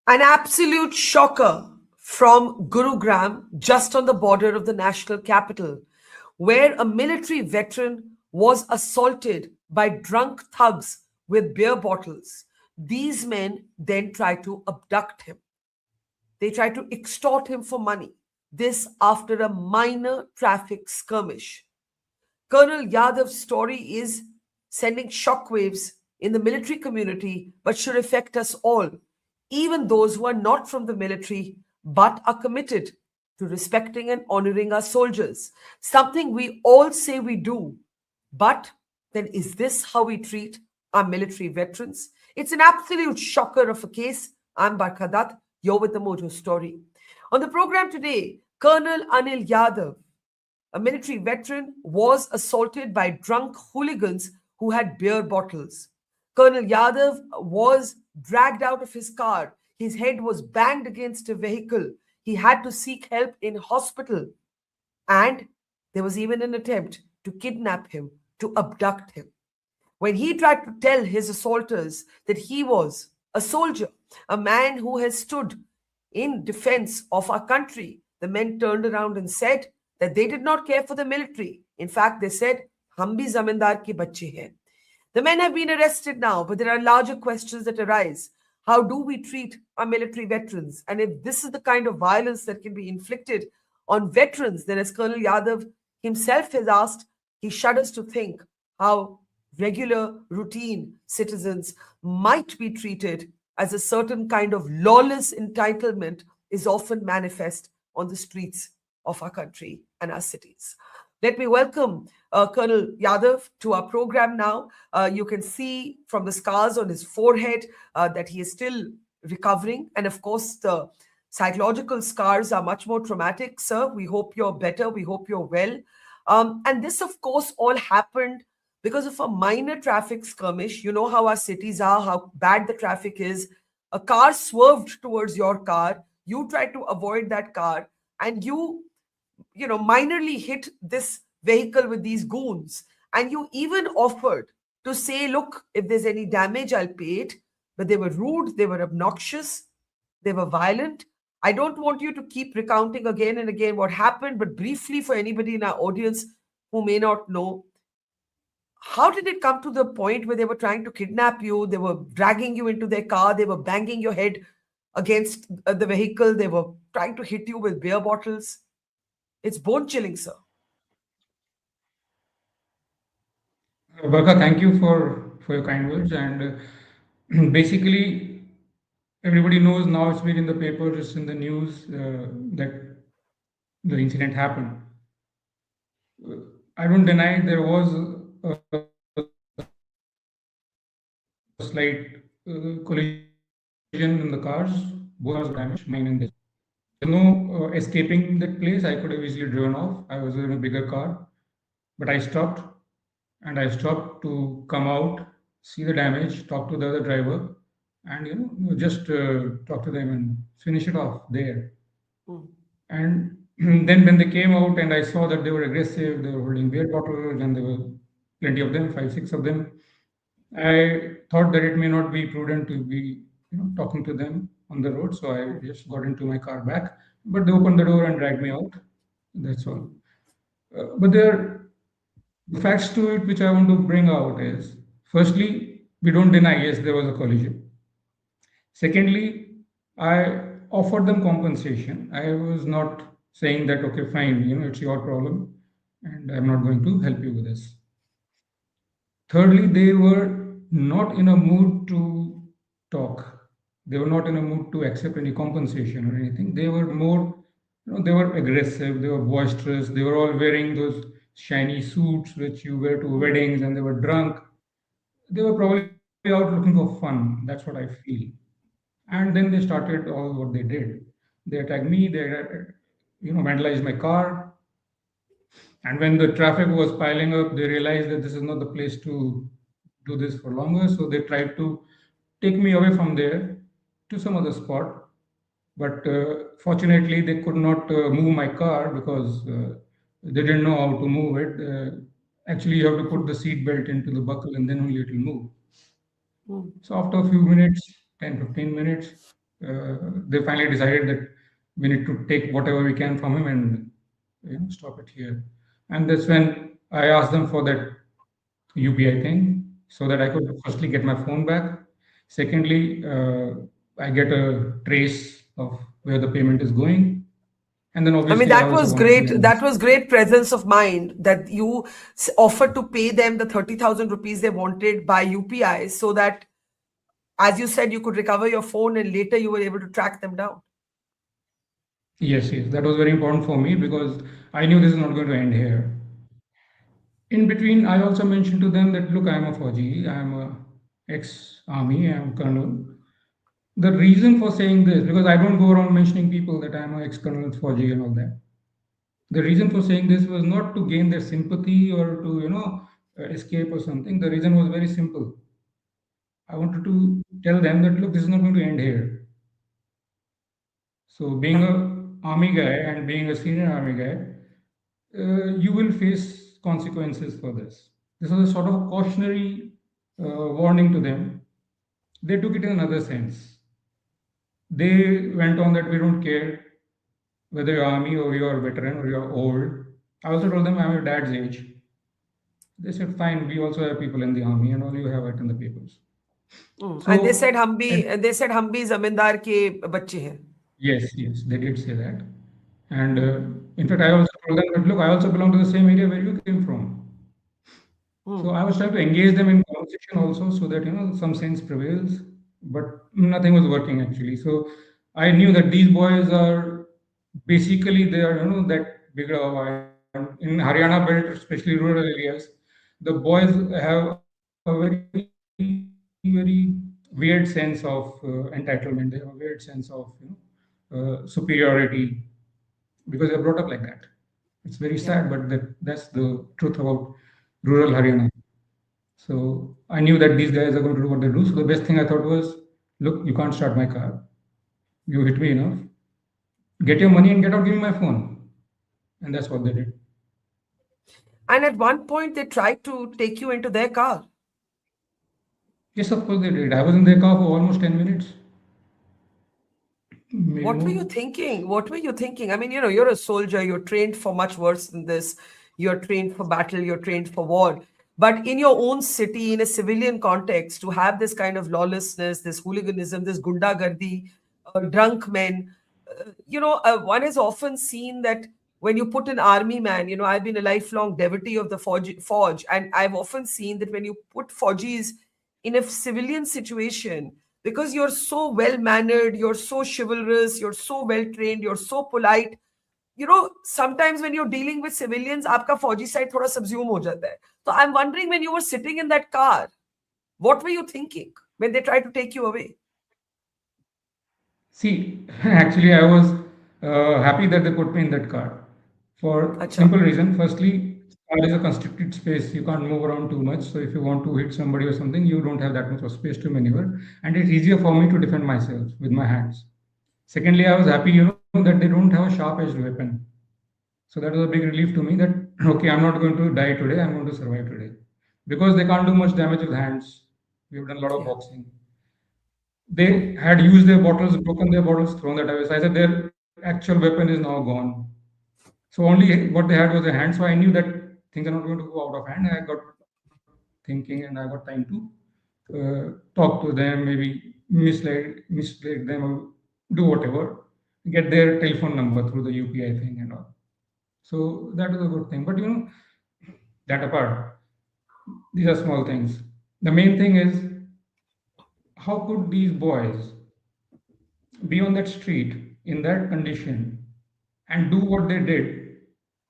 An absolute shocker from Gurugram, just on the border of the national capital, where a military veteran was assaulted by drunk thugs with beer bottles. These men then tried to abduct him. They tried to extort him for money. This after a minor traffic skirmish. Colonel Yadav's story is sending shockwaves in the military community, but should affect us all, even those who are not from the military but are committed to respecting and honoring our soldiers. Something we all say we do. But then is this how we treat our military veterans? It's an absolute shocker of a case. I'm Barkha Dutt. You're with the Mojo Story. On the program today, Colonel Anil Yadav, a military veteran, was assaulted by drunk hooligans who had beer bottles. Colonel Yadav was dragged out of his car. His head was banged against a vehicle. He had to seek help in hospital. And there was even an attempt to kidnap him, to abduct him. When he tried to tell his assaulters that he was a soldier, a man who has stood in defense of our country, the men turned around and said that they did not care for the military. In fact, they said, "Hum bhi zamindar ke bacche hain." The men have been arrested now, but there are larger questions that arise. How do we treat our military veterans? And if this is the kind of violence that can be inflicted on veterans, then as Colonel Yadav himself has asked, he shudders to think how regular, routine citizens might be treated, as a certain kind of lawless entitlement is often manifest on the streets of our country and our cities. Let me welcome Colonel Yadav to our program now. You can see from the scars on his forehead that he is still recovering. And of course, the psychological scars are much more traumatic, sir. We hope you're better. We hope you're well. And this, of course, all happened because of a minor traffic skirmish. You know how our cities are, how bad the traffic is. A car swerved towards your car. You tried to avoid that car, and you minorly hit this vehicle with these goons. And you even offered to say, look, if there's any damage, I'll pay it. But they were rude, they were obnoxious, they were violent. I don't want you to keep recounting again and again what happened, but briefly, for anybody in our audience who may not know, how did it come to the point where they were trying to kidnap you? They were dragging you into their car, they were banging your head against the vehicle, they were trying to hit you with beer bottles. It's bone chilling, sir. Barkha, thank you for your kind words. And basically, everybody knows now, it's been in the papers, it's in the news that the incident happened. I don't deny there was a slight collision in the cars. Both cars were damaged, mine and this. There's no escaping that place. I could have easily driven off. I was in a bigger car, but I stopped, and I stopped to come out, see the damage, talk to the other driver, and just talk to them and finish it off there. And then when they came out and I saw that they were aggressive, they were holding beer bottles, and there were plenty of them, 5, 6 of them, I thought that it may not be prudent to be talking to them on the road, so I just got into my car back. But they opened the door and dragged me out. That's all. But there are facts to it which I want to bring out is, firstly, we don't deny, yes, there was a collision. Secondly, I offered them compensation. I was not saying that, okay, fine, it's your problem and I'm not going to help you with this. Thirdly, they were not in a mood to talk. They were not in a mood to accept any compensation or anything. They were more, they were aggressive, they were boisterous, they were all wearing those shiny suits which you wear to weddings, and they were drunk. They were probably out looking for fun. That's what I feel. And then they started all what they did. They attacked me, they vandalized my car. And when the traffic was piling up, they realized that this is not the place to do this for longer. So they tried to take me away from there to some other spot. But fortunately, they could not move my car because they didn't know how to move it. Actually, you have to put the seat belt into the buckle and then only it will move. So after a few minutes, 10, 15 minutes, they finally decided that we need to take whatever we can from him and stop it here. And that's when I asked them for that UPI thing so that I could firstly get my phone back. Secondly, I get a trace of where the payment is going. And then I mean, obviously I also wanted to end That this. was great presence of mind that you offered to pay them the 30,000 rupees they wanted by UPI so that, as you said, you could recover your phone and later you were able to track them down. Yes, yes, that was very important for me because I knew this is not going to end here. In between, I also mentioned to them that look, I am a Fauji, I am a ex-army, I am colonel. The reason for saying this, because I don't go around mentioning people that I am an ex-colonel Fauji and all that. The reason for saying this was not to gain their sympathy or to, escape or something. The reason was very simple. I wanted to tell them that look, this is not going to end here. So being Yeah. a army guy and being a senior army guy, you will face consequences for this. This was a sort of a cautionary warning to them. They took it in another sense. They went on that we don't care whether you're army or you're a veteran or you're old. I also told them I'm your dad's age. They said, fine, we also have people in the army and all you have it in the papers. And So, they said हम भी जमींदार के बच्चे हैं. yes, yes, they did say that. And in fact, I also told them that, look, I also belong to the same area where you came from. So I was trying to engage them in conversation also so that, some sense prevails, but nothing was working actually. So I knew that these boys are basically they are, that bigger in Haryana belt, especially rural areas, the boys have a very, very weird sense of entitlement. They have a weird sense of, superiority because they're brought up like that. It's very sad, Yeah. but that's the truth about rural Haryana. So I knew that these guys are going to do what they do. So the best thing I thought was, look, you can't start my car. You hit me enough. Get your money and get out. Give me my phone. And that's what they did. And at one point, they tried to take you into their car. Yes, of course they did. I was in their car for almost 10 minutes, maybe What were more. you thinking? What were you thinking? I mean, you're a soldier, you're trained for much worse than this. You're trained for battle, you're trained for war. But in your own city, in a civilian context, to have this kind of lawlessness, this hooliganism, this gundagardi, drunk men, one has often seen that when you put an army man, I've been a lifelong devotee of the forge, and I've often seen that when you put forges in a civilian situation, because you're so well mannered, you're so chivalrous, you're so well trained, you're so polite. Sometimes when you're dealing with civilians, आपका फौजी side थोड़ा subsume हो जाता है. So I'm wondering, when you were sitting in that car, what were you thinking when they tried to take you away? See, actually, I was happy that they put me in that car for Acha. simple reason. Firstly, car is a constricted space. You can't move around too much. So if you want to hit somebody or something, you don't have that much of space to maneuver, and it's easier for me to defend myself with my hands. Secondly, I was happy, that they don't have a sharp-edged weapon. So that was a big relief to me that okay, I'm not going to die today. I'm going to survive today because they can't do much damage with hands. We've done a lot of Yeah. boxing. They had used their bottles, broken their bottles, thrown that away. So I said their actual weapon is now gone. So only what they had was a hand. So I knew that things are not going to go out of hand. I got thinking and I got time to talk to them, maybe mislead them, or do whatever, get their telephone number through the UPI thing and all. So that was a good thing. But that apart, these are small things. The main thing is how could these boys be on that street in that condition and do what they did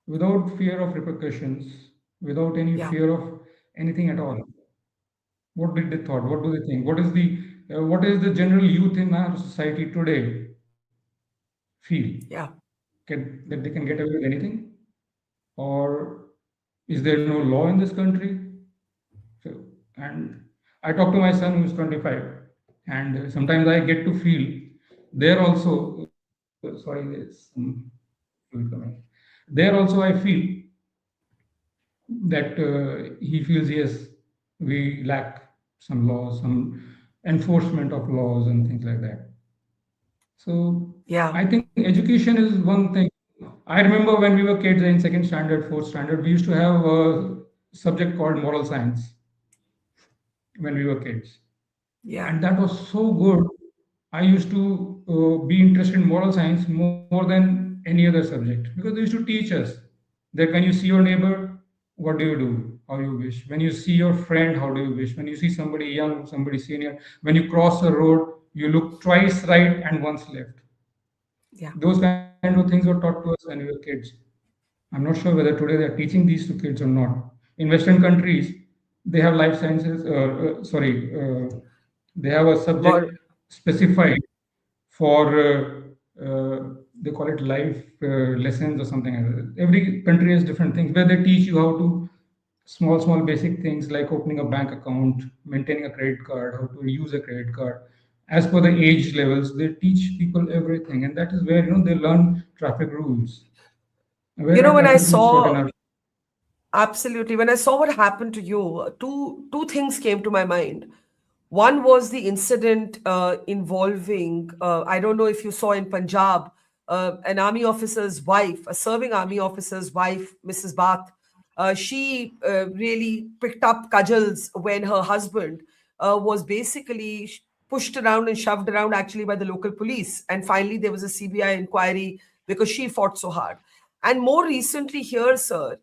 without fear of repercussions, without any Yeah. fear of anything at all? What did they thought? What do they think? What is the general youth in our society today feel? Yeah. That they can get away with anything, or is there no law in this country? So, and I talk to my son who is 25, and sometimes I get to feel there also. Sorry, there's some fluid coming. There also, I feel that he feels yes, we lack some laws, some enforcement of laws, and things like that. So Yeah. I think education is one thing. I remember when we were kids in second standard, fourth standard, we used to have a subject called moral science when we were kids. Yeah. And that was so good. I used to be interested in moral science more than any other subject because they used to teach us that when you see your neighbor, what do you do? How you wish. When you see your friend, how do you wish? When you see somebody young, somebody senior, when you cross a road, you look twice right and once left. Yeah. Those kind of things were taught to us when we were kids. I'm not sure whether today they're teaching these to kids or not. In Western countries, they have life sciences, they have a subject More. specified for, they call it life lessons or something like that. Every country has different things where they teach you how to small basic things like opening a bank account, maintaining a credit card, how to use a credit card. As per the age levels, they teach people everything, and that is where they learn traffic rules. Where are When I traffic rules taught in saw, our? absolutely, when I saw what happened to you, two things came to my mind. One was the incident involving, I don't know if you saw in Punjab, an army officer's wife, a serving army officer's wife, Mrs. Bath. She really picked up cudgels when her husband was basically pushed around and shoved around actually by the local police. And finally, there was a CBI inquiry because she fought so hard. And more recently, here, sir,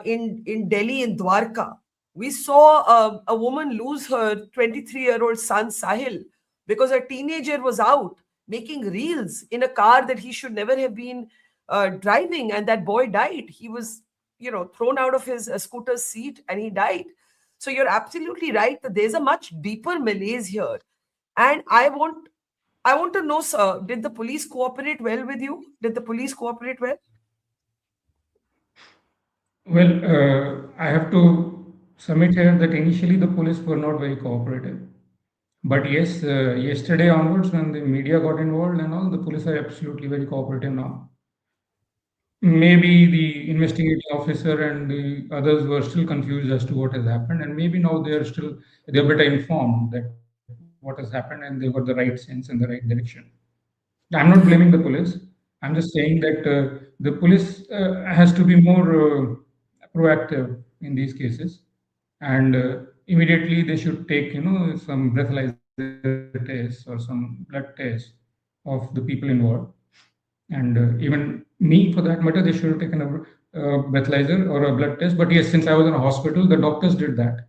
in Delhi, in Dwarka, we saw a woman lose her 23-year-old son, Sahil, because a teenager was out making reels in a car that he should never have been driving, and that boy died. He was, thrown out of his scooter seat and he died. So you're absolutely right that there's a much deeper malaise here. And I want to know, sir, did the police cooperate well with you? Did the police cooperate well? Well, I have to submit here that initially the police were not very cooperative. But yes, yesterday onwards, when the media got involved and all, the police are absolutely very cooperative now. Maybe the investigating officer and the others were still confused as to what has happened, and maybe now they're better informed that what has happened and they got the right sense and the right direction. I'm not blaming the police. I'm just saying that the police has to be more proactive in these cases, and immediately they should take some breathalyzer test or some blood test of the people involved. And even me, for that matter, they should have taken a breathalyzer or a blood test. But yes, since I was in a hospital, the doctors did that.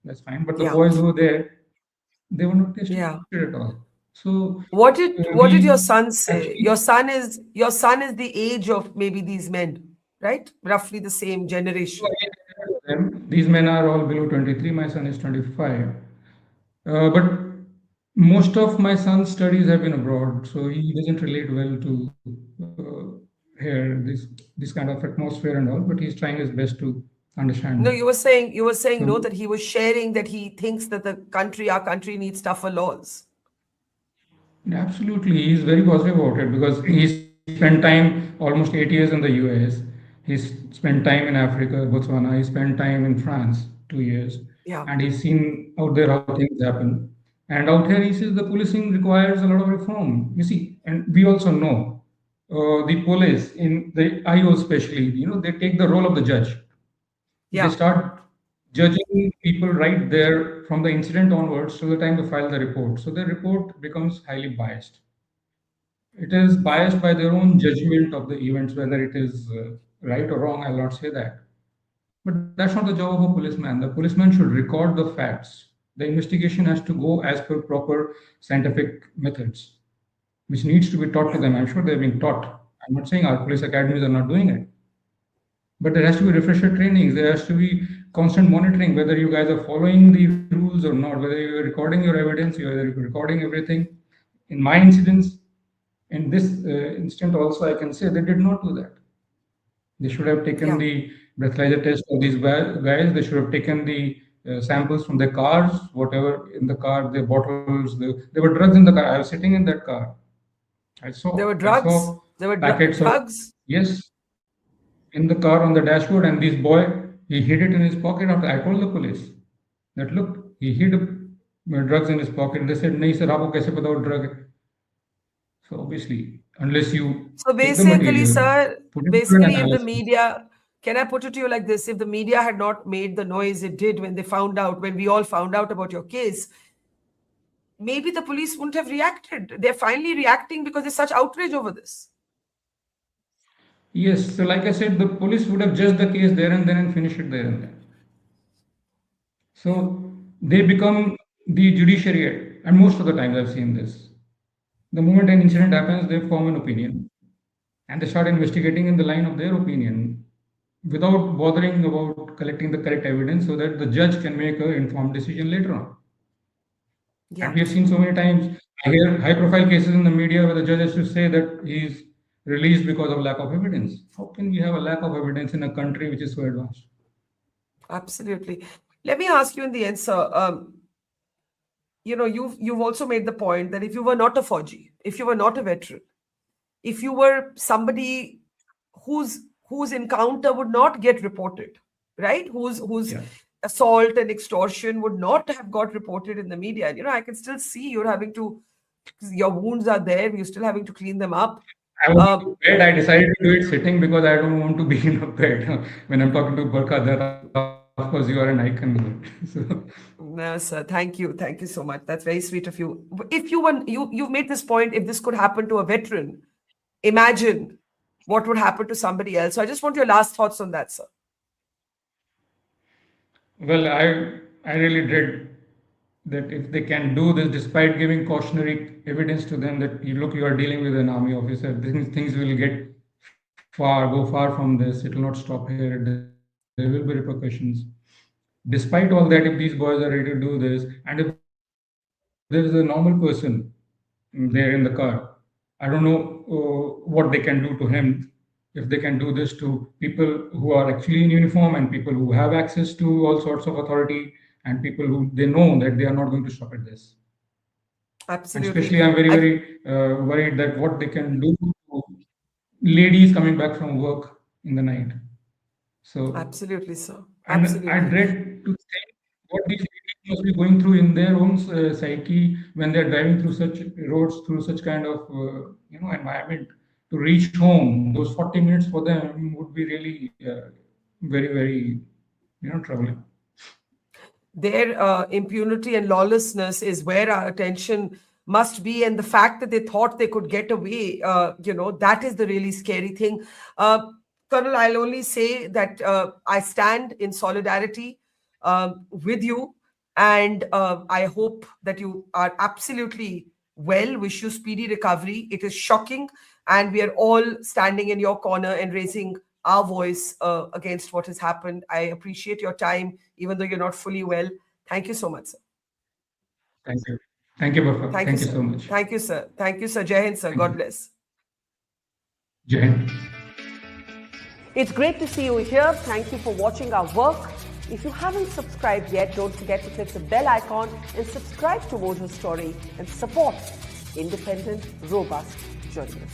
That's fine. But the Yeah. boys who were there, they were not tested at Yeah. all. So What did we your son say? actually, Your son is the age of maybe these men, right? Roughly the same so generation. these men are all below 23. My son is 25. But most of my son's studies have been abroad, so he doesn't relate well to here this kind of atmosphere and all. But he's trying his best to No, understand. you were saying no, So that he was sharing that he thinks that our country needs tougher laws. absolutely, he's very positive about it because he spent time almost 8 years in the US. He's spent time in Africa, Botswana. He spent time in France 2 years, Yeah. and he's seen out there how things happen. And out here, he says the policing requires a lot of reform. You see, and we also know the police in the IO especially. They take the role of the judge. They Yeah. start judging people right there from the incident onwards to the time they file the report. So the report becomes highly biased. It is Yeah. biased by their own judgment of the events, whether it is right or wrong. I'll not say that. But that's not the job of a policeman. The policeman should record the facts. The investigation has to go as per proper scientific methods, which needs to be taught to Yeah. them. I'm sure they're being taught. I'm not saying our police academies are not doing it, but there has to be refresher trainings. There has to be constant monitoring whether you guys are following the rules or not, whether you're recording your evidence, you're recording everything. In my incidents, in this instant also, I can say they did not do that. They should have taken Yeah. the breathalyzer test of these guys. They should have taken the samples from their cars, whatever in the car, the bottles. There were drugs in the car. I was sitting in that car. I There saw. were I drugs. saw There were packets of, drugs. yes, in the car on the dashboard. And this boy, he hid it in his pocket. After I told the police that look, he hid drugs in his pocket. They said, "नहीं sir, आपको कैसे पता वो drug है?" So obviously, unless you So take the basically, material, sir, put it through an basically, if the analysis. media, can I put it to you like this? If the media had not made the noise it did when they found out, when we all found out about your case, maybe the police wouldn't have reacted. They're finally reacting because there's such outrage over this. Yes, so like I said, the police would have judged the case there and then and finished it there and then. Yeah, So they become the judiciary, and most of the times I've seen this. The moment an yeah, incident happens, they form an opinion and they start investigating in the line of their opinion without bothering about collecting the correct evidence so that the judge can make an informed decision later on. yeah. And we have seen so many times, I hear high profile cases in the media where the judge has to say that he's released because of lack of evidence. How can we have a lack of evidence in a country which is so advanced? Absolutely. Let me ask you in the end, sir. You've also made the point that if you were not a Fauji, if you were not a veteran, if you were somebody whose encounter would not get reported, right? Whose Yeah. assault and extortion would not have got reported in the media. I can still see you're having to, your wounds are there, you're still having to clean them up. I was in Um, bed. I decided to do it sitting because I don't want to be in a bed. When I'm talking to Barkha Dutt, of course, you are an icon. So, no, sir. Thank you. Thank you so much. That's very sweet of you. If you were you've made this point, if this could happen to a veteran, imagine what would happen to somebody else. So I just want your last thoughts on that, sir. well, I really dread that if they can do this despite giving cautionary evidence to them that you look, you are dealing with an army officer, things will get go far from this. It will not stop here. There will be repercussions. Despite all that, if these boys are ready to do this, and if there is a normal person there in the car, I don't know what they can do to him if they can do this to people who are actually in uniform and people who have access to all sorts of authority and people who they know that they are not going to stop at this. And especially, I'm Absolutely. very, very I worried that what they can do to ladies coming back from work in the night. So, Absolutely, sir. and I Absolutely. dread to think what these ladies must be going through in their own psyche when they're driving through such roads, through such kind of environment to reach home. Those 40 minutes for them would be really very, very troubling. Their impunity and lawlessness is where our attention must be. And the fact that they thought they could get away, that is the really scary thing. Colonel, I'll only say that I stand in solidarity with you. And I hope that you are absolutely well. Wish you speedy recovery. It is shocking. And we are all standing in your corner and raising our voice against what has happened. I appreciate your time, even though you're not fully well. Thank you so much, sir. Thank you. Thank you, Barkha. Thank you, Thank you sir. so much. Thank you, sir. Thank you, sir. Jai Hind, sir. Thank God you. bless. Jai Hind. It's great to see you here. Thank you for watching our work. If you haven't subscribed yet, don't forget to click the bell icon and subscribe to Mojo Story and support independent, robust journalism.